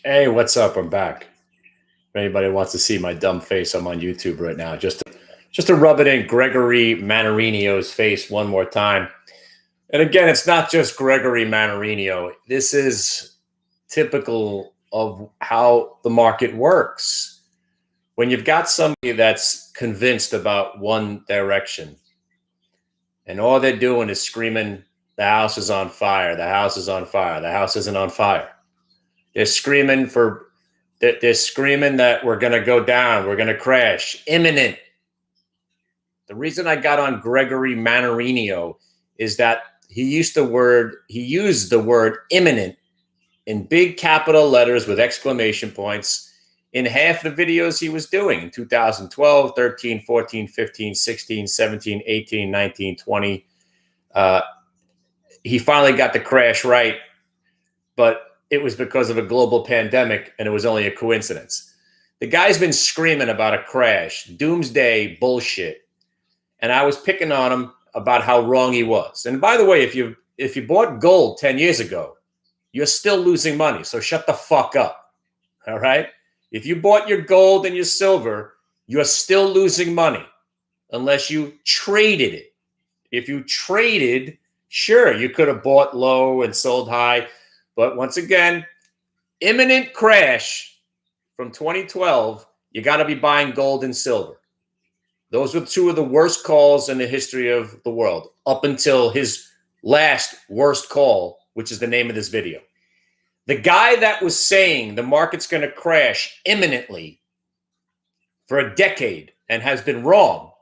Hey, what's up? I'm back. If anybody wants to see my dumb face, I'm on YouTube right now. Just to rub it in Gregory Mannarino's face one more time. And again, it's not just Gregory Mannarino. This is typical of how the market works. When you've got somebody that's convinced about one direction, and all they're doing is screaming, the house is on fire, the house is on fire, the house isn't on fire. They're screaming they're screaming that we're going to go down, we're going to crash, imminent. The reason I got on Gregory Mannarino is that he used the word imminent in big capital letters with exclamation points in half the videos he was doing in 2012, 13, 14, 15, 16, 17, 18, 19, 20. He finally got the crash right, but it was because of a global pandemic, and it was only a coincidence. The guy's been screaming about a crash, doomsday bullshit, and I was picking on him about how wrong he was. And by the way, if you bought gold 10 years ago, you're still losing money, so shut the fuck up, all right? If you bought your gold and your silver, you're still losing money unless you traded it. If you traded, sure, you could have bought low and sold high. But once again, imminent crash from 2012, you got to be buying gold and silver. Those were two of the worst calls in the history of the world, up until his last worst call, which is the name of this video. The guy that was saying the market's going to crash imminently for a decade and has been wrong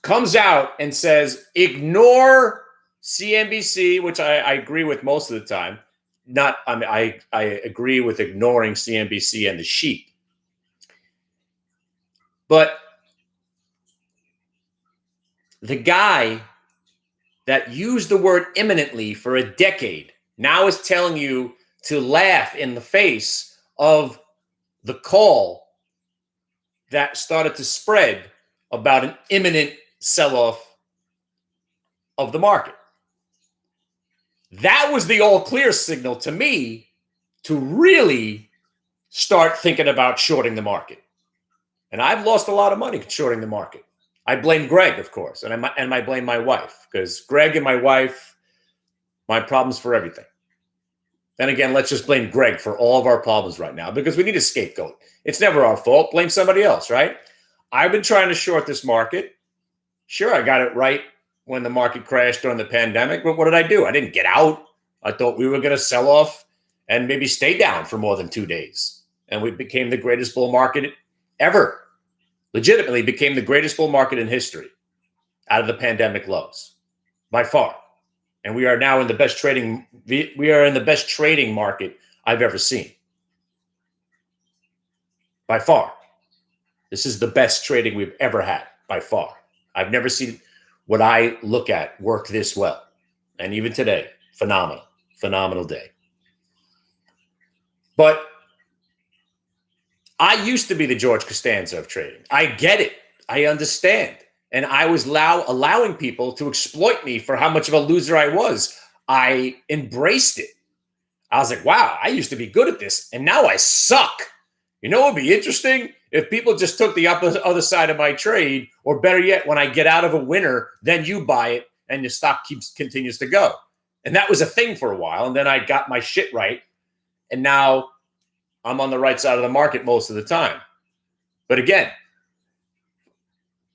comes out and says, ignore CNBC, which I agree with most of the time. I agree with ignoring CNBC and the sheep. But the guy that used the word imminently for a decade now is telling you to laugh in the face of the call that started to spread about an imminent sell-off of the market. That was the all clear signal to me to really start thinking about shorting the market. And I've lost a lot of money shorting the market. I blame Greg, of course, and I blame my wife, because Greg and my wife, my problems for everything. Then again, let's just blame Greg for all of our problems right now, because we need a scapegoat. It's never our fault. Blame somebody else, right? I've been trying to short this market. Sure, I got it right when the market crashed during the pandemic, but what did I do? I didn't get out. I thought we were going to sell off and maybe stay down for more than 2 days. And we became the greatest bull market ever. Legitimately became the greatest bull market in history out of the pandemic lows, by far. And we are now in the best trading. We are in the best trading market I've ever seen, by far. This is the best trading we've ever had, by far. I've never seen what I look at work this well. And even today, phenomenal day. But I used to be the George Costanza of trading. I get it. I understand. And I was allowing people to exploit me for how much of a loser I was. I embraced it. I was like, wow, I used to be good at this, and now I suck. You know what would be interesting? If people just took the other side of my trade, or better yet, when I get out of a winner, then you buy it and your stock continues to go. And that was a thing for a while. And then I got my shit right. And now I'm on the right side of the market most of the time. But again,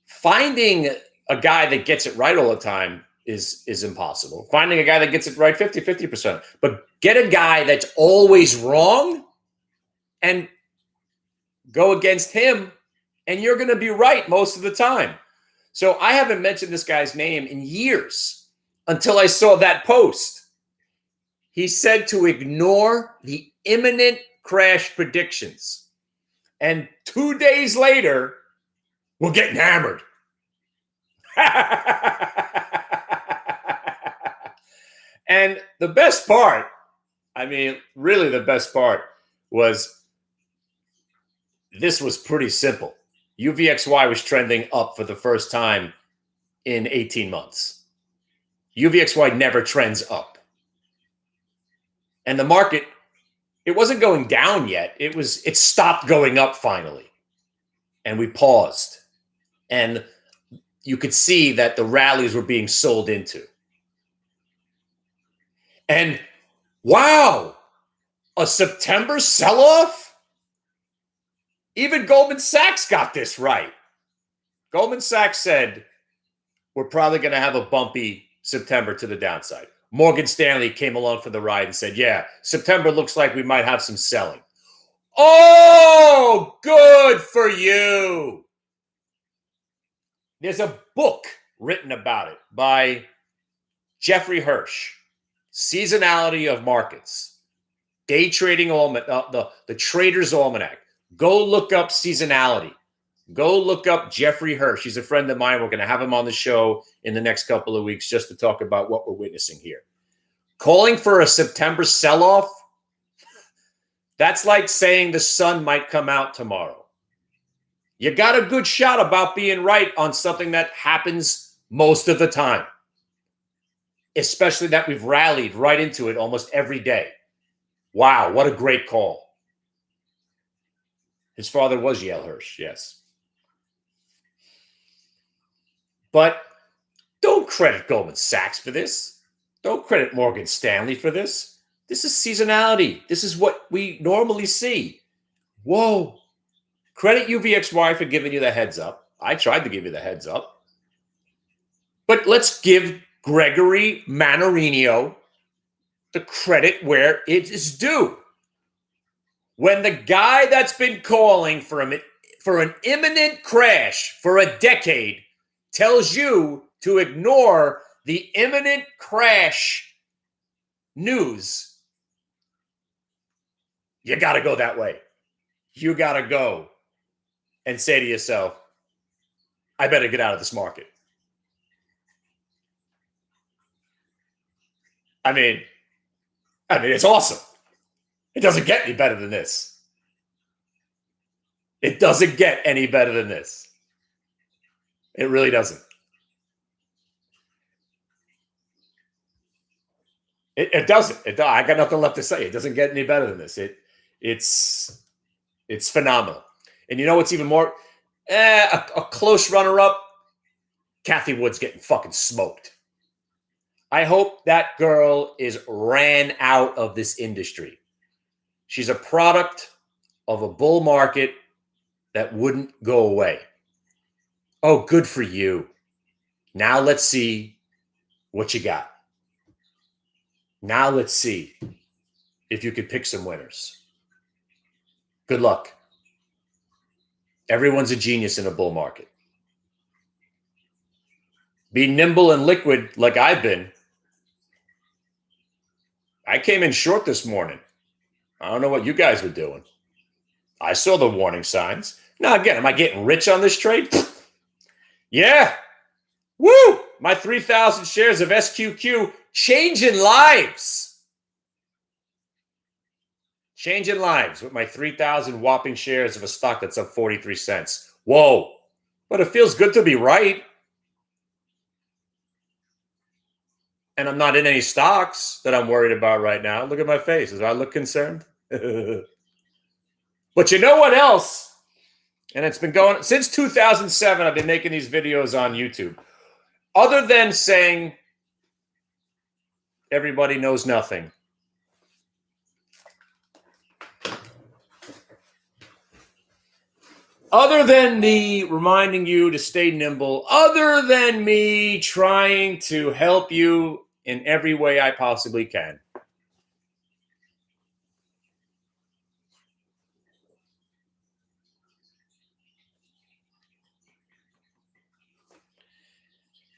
finding a guy that gets it right all the time is impossible. Finding a guy that gets it right 50%. But get a guy that's always wrong and go against him, and you're going to be right most of the time. So I haven't mentioned this guy's name in years until I saw that post. He said to ignore the imminent crash predictions. And 2 days later, we're getting hammered. And the best part, really the best part was, this was pretty simple. UVXY was trending up for the first time in 18 months. UVXY never trends up. And the market It wasn't going down yet. It stopped going up finally. And we paused. And you could see that the rallies were being sold into. And wow, a September sell-off? Even Goldman Sachs got this right. Goldman Sachs said, we're probably going to have a bumpy September to the downside. Morgan Stanley came along for the ride and said, yeah, September looks like we might have some selling. Oh, good for you. There's a book written about it by Jeffrey Hirsch, Seasonality of Markets, Day Trading the Trader's Almanac. Go look up seasonality. Go look up Jeffrey Hirsch. He's a friend of mine. We're going to have him on the show in the next couple of weeks just to talk about what we're witnessing here. Calling for a September sell-off, that's like saying the sun might come out tomorrow. You got a good shot about being right on something that happens most of the time, especially that we've rallied right into it almost every day. Wow, what a great call. His father was Yale Hirsch, yes. But don't credit Goldman Sachs for this. Don't credit Morgan Stanley for this. This is seasonality. This is what we normally see. Whoa. Credit UVXY for giving you the heads up. I tried to give you the heads up. But let's give Gregory Mannarino the credit where it is due. When the guy that's been calling for an imminent crash for a decade tells you to ignore the imminent crash news, you got to go that way. You got to go and say to yourself, I better get out of this market. I mean, it's awesome. It doesn't get any better than this. It doesn't get any better than this. It really doesn't. It doesn't. I got nothing left to say. It doesn't get any better than this. It's phenomenal. And you know what's even more? A close runner-up, Kathy Wood's getting fucking smoked. I hope that girl is ran out of this industry. She's a product of a bull market that wouldn't go away. Oh, good for you. Now let's see what you got. Now let's see if you could pick some winners. Good luck. Everyone's a genius in a bull market. Be nimble and liquid like I've been. I came in short this morning. I don't know what you guys were doing. I saw the warning signs. Now, again, am I getting rich on this trade? Yeah. Woo! My 3,000 shares of SQQ changing lives. Changing lives with my 3,000 whopping shares of a stock that's up 43 cents. Whoa. But it feels good to be right. And I'm not in any stocks that I'm worried about right now. Look at my face. Do I look concerned? But you know what else? And it's been going since 2007. I've been making these videos on YouTube. Other than saying everybody knows nothing. Other than me reminding you to stay nimble, other than me trying to help you in every way I possibly can.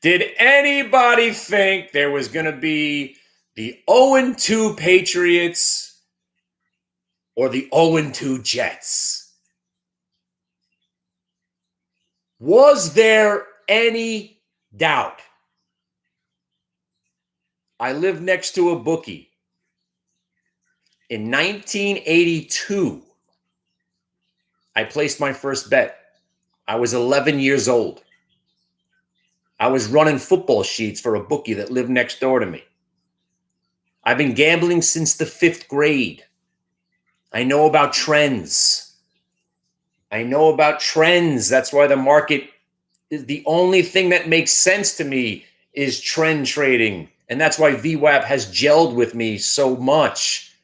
Did anybody think there was going to be the 0-2 Patriots or the 0-2 Jets? Was there any doubt? I lived next to a bookie. In 1982, I placed my first bet. I was 11 years old. I was running football sheets for a bookie that lived next door to me. I've been gambling since the 5th grade. I know about trends. I know about trends. That's why the market is the only thing that makes sense to me is trend trading. And that's why VWAP has gelled with me so much.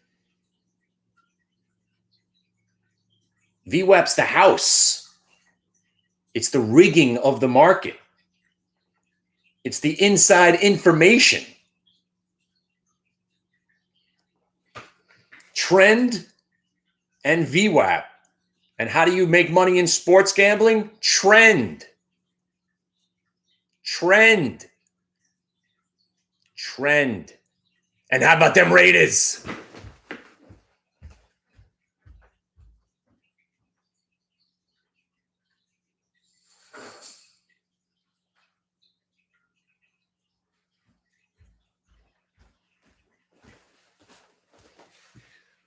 VWAP's the house. It's the rigging of the market. It's the inside information. Trend and VWAP. And how do you make money in sports gambling? Trend. Trend. Trend. And how about them Raiders?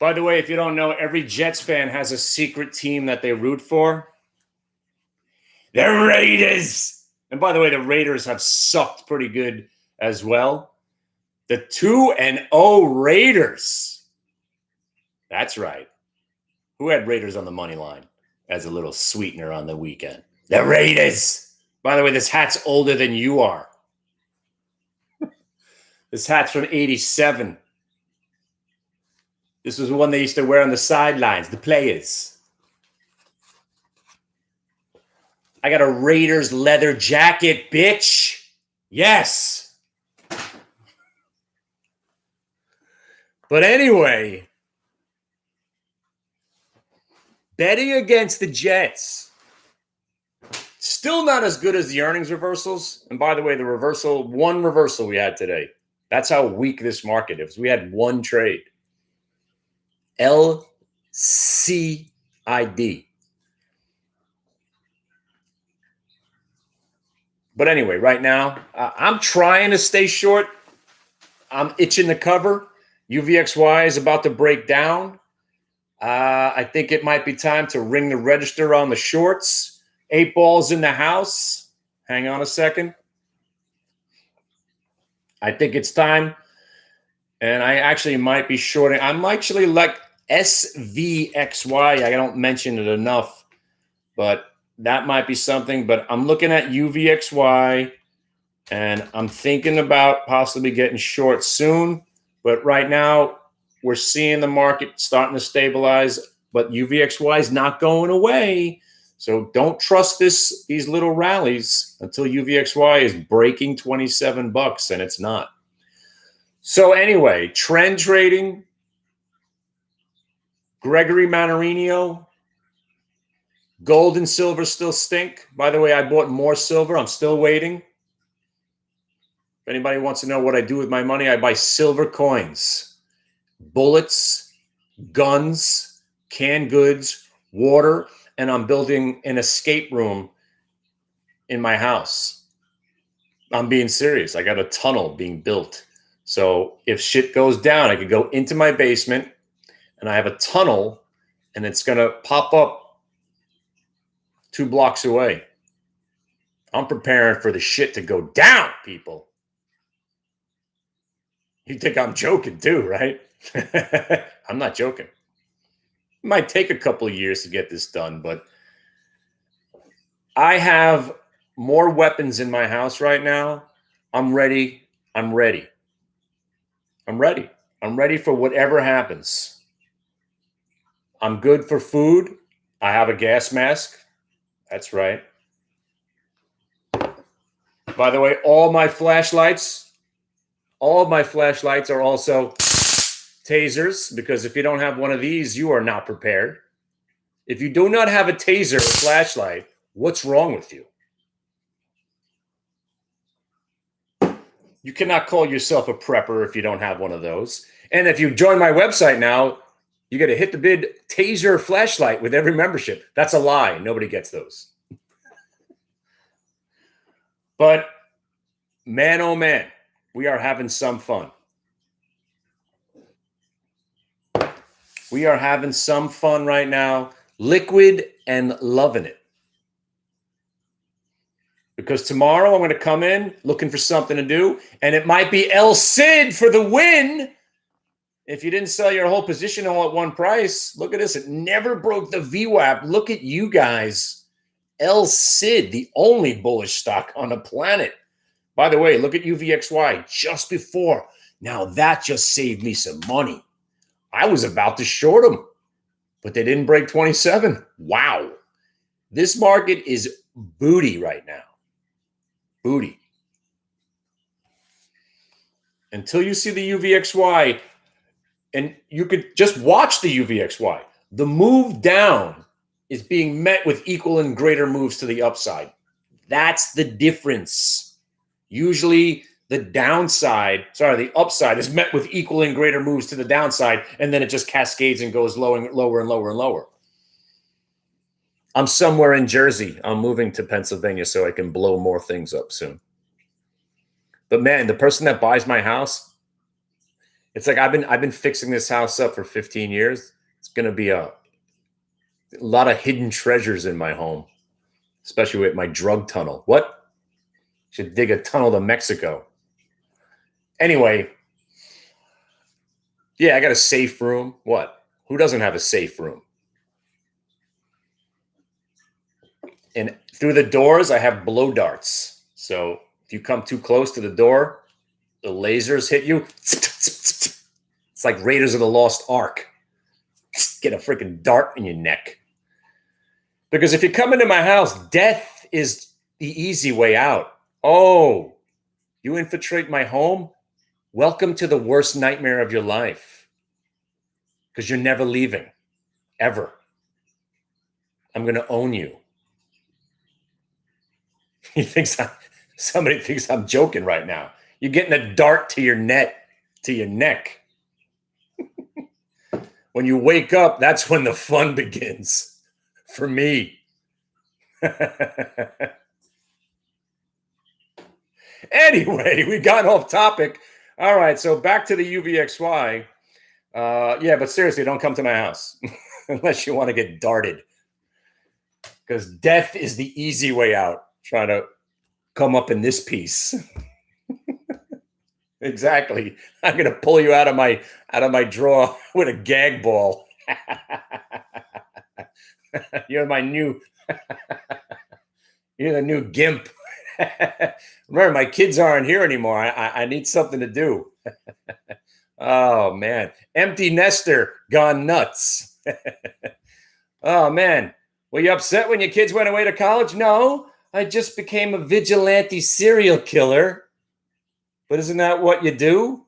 By the way, if you don't know, every Jets fan has a secret team that they root for. The Raiders. And by the way, the Raiders have sucked pretty good as well. The 2-0 Raiders. That's right. Who had Raiders on the money line as a little sweetener on the weekend? The Raiders. By the way, this hat's older than you are. This hat's from 87. This was one they used to wear on the sidelines, the players. I got a Raiders leather jacket, bitch. Yes. But anyway, betting against the Jets. Still not as good as the earnings reversals. And by the way, one reversal we had today. That's how weak this market is. We had one trade. LCID. But anyway, right now, I'm trying to stay short. I'm itching to cover. UVXY is about to break down. I think it might be time to ring the register on the shorts. 8 balls in the house. Hang on a second. I think it's time. And I actually might be shorting. I'm actually like SVXY. I don't mention it enough, but that might be something. But I'm looking at UVXY, and I'm thinking about possibly getting short soon. But right now, we're seeing the market starting to stabilize, but UVXY is not going away. So don't trust these little rallies until UVXY is breaking $27, and it's not. So anyway, trend trading, Gregory Mannarino, gold and silver still stink. By the way, I bought more silver. I'm still waiting. If anybody wants to know what I do with my money, I buy silver coins, bullets, guns, canned goods, water, and I'm building an escape room in my house. I'm being serious. I got a tunnel being built. So if shit goes down, I could go into my basement, and I have a tunnel, and it's going to pop up 2 blocks away. I'm preparing for the shit to go down, people. You think I'm joking too, right? I'm not joking. It might take a couple of years to get this done, but I have more weapons in my house right now. I'm ready. I'm ready. I'm ready. I'm ready for whatever happens. I'm good for food. I have a gas mask. That's right. By the way, all of my flashlights are also tasers, because if you don't have one of these, you are not prepared. If you do not have a taser flashlight, what's wrong with you? You cannot call yourself a prepper if you don't have one of those. And if you join my website now, you get a hit the bid taser flashlight with every membership. That's a lie. Nobody gets those. But man, oh man, we are having some fun. We are having some fun right now. Liquid and loving it. Because tomorrow I'm going to come in looking for something to do, and it might be El Cid for the win. If you didn't sell your whole position all at one price, look at this. It never broke the VWAP. Look at you guys. El Cid, the only bullish stock on the planet. By the way, look at UVXY just before. Now that just saved me some money. I was about to short them, but they didn't break 27. Wow. This market is booty right now. Booty. Until you see the UVXY, and you could just watch the UVXY. The move down is being met with equal and greater moves to the upside. That's the difference. Usually the upside is met with equal and greater moves to the downside, and then it just cascades and goes lower and lower and lower and lower. I'm somewhere in Jersey. I'm moving to Pennsylvania so I can blow more things up soon. But man, the person that buys my house, it's like I've been fixing this house up for 15 years. It's going to be a lot of hidden treasures in my home, especially with my drug tunnel. What? Should dig a tunnel to Mexico. Anyway, yeah, I got a safe room. What? Who doesn't have a safe room? And through the doors, I have blow darts. So if you come too close to the door, the lasers hit you. It's like Raiders of the Lost Ark. Get a freaking dart in your neck. Because if you come into my house, death is the easy way out. Oh, you infiltrate my home? Welcome to the worst nightmare of your life. Because you're never leaving. Ever. I'm going to own you. Somebody thinks I'm joking right now. You're getting a dart to your neck. When you wake up, that's when the fun begins. For me. Anyway, we got off topic. All right, so back to the UVXY. Yeah, but seriously, don't come to my house unless you want to get darted. Because death is the easy way out. Trying to come up in this piece. Exactly. I'm gonna pull you out of my drawer with a gag ball. You're the new gimp. Remember, my kids aren't here anymore. I need something to do. Oh man, empty nester gone nuts. Oh man, were you upset when your kids went away to college? No, I just became a vigilante serial killer. But isn't that what you do?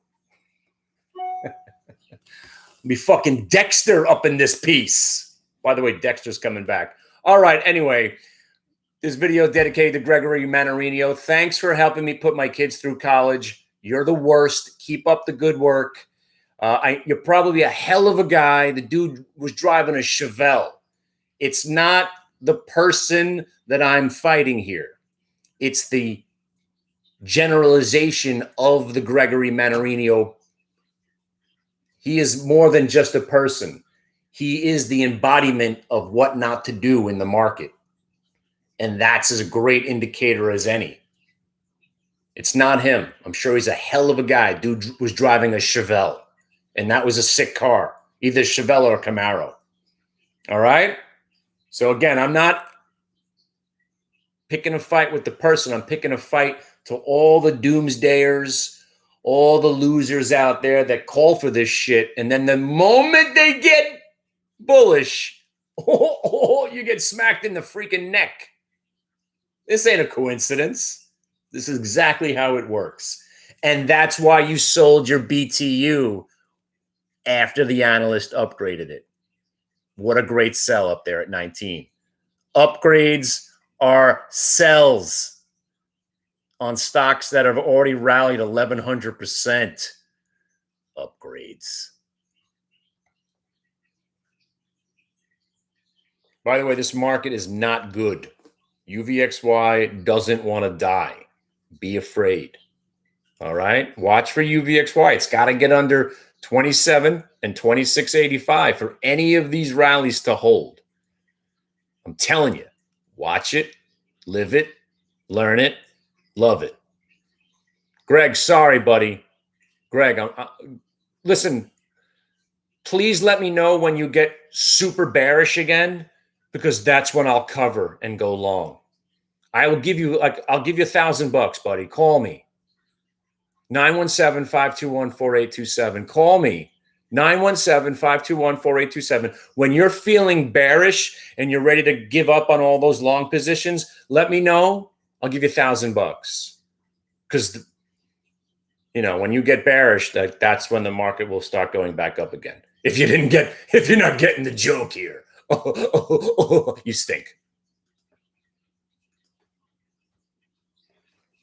Be fucking Dexter up in this piece. By the way, Dexter's coming back. All right, anyway, this video is dedicated to Gregory Mannarino. Thanks for helping me put my kids through college. You're the worst. Keep up the good work. You're probably a hell of a guy. The dude was driving a Chevelle. It's not the person that I'm fighting here. It's the generalization of the Gregory Mannarino. He is more than just a person. He is the embodiment of what not to do in the market. And that's as great indicator as any. It's not him. I'm sure he's a hell of a guy. Dude was driving a Chevelle. And that was a sick car. Either Chevelle or Camaro. All right? So again, I'm not picking a fight with the person. I'm picking a fight to all the doomsdayers, all the losers out there that call for this shit. And then the moment they get bullish, you get smacked in the freaking neck. This ain't a coincidence. This is exactly how it works. And that's why you sold your BTU after the analyst upgraded it. What a great sell up there at 19. Upgrades are sells on stocks that have already rallied 1,100%. Upgrades. By the way, this market is not good. UVXY doesn't want to die. Be afraid. All right? Watch for UVXY. It's got to get under 27 and 26.85 for any of these rallies to hold. I'm telling you, watch it, live it, learn it, love it. Greg, sorry, buddy. Greg, listen, Please let me know when you get super bearish again, because that's when I'll cover and go long. I'll give you $1,000, buddy. Call me. 917-521-4827. Call me. 917-521-4827. When you're feeling bearish and you're ready to give up on all those long positions, let me know. I'll give you $1,000. Because, when you get bearish, that's when the market will start going back up again. If you're not getting the joke here, you stink.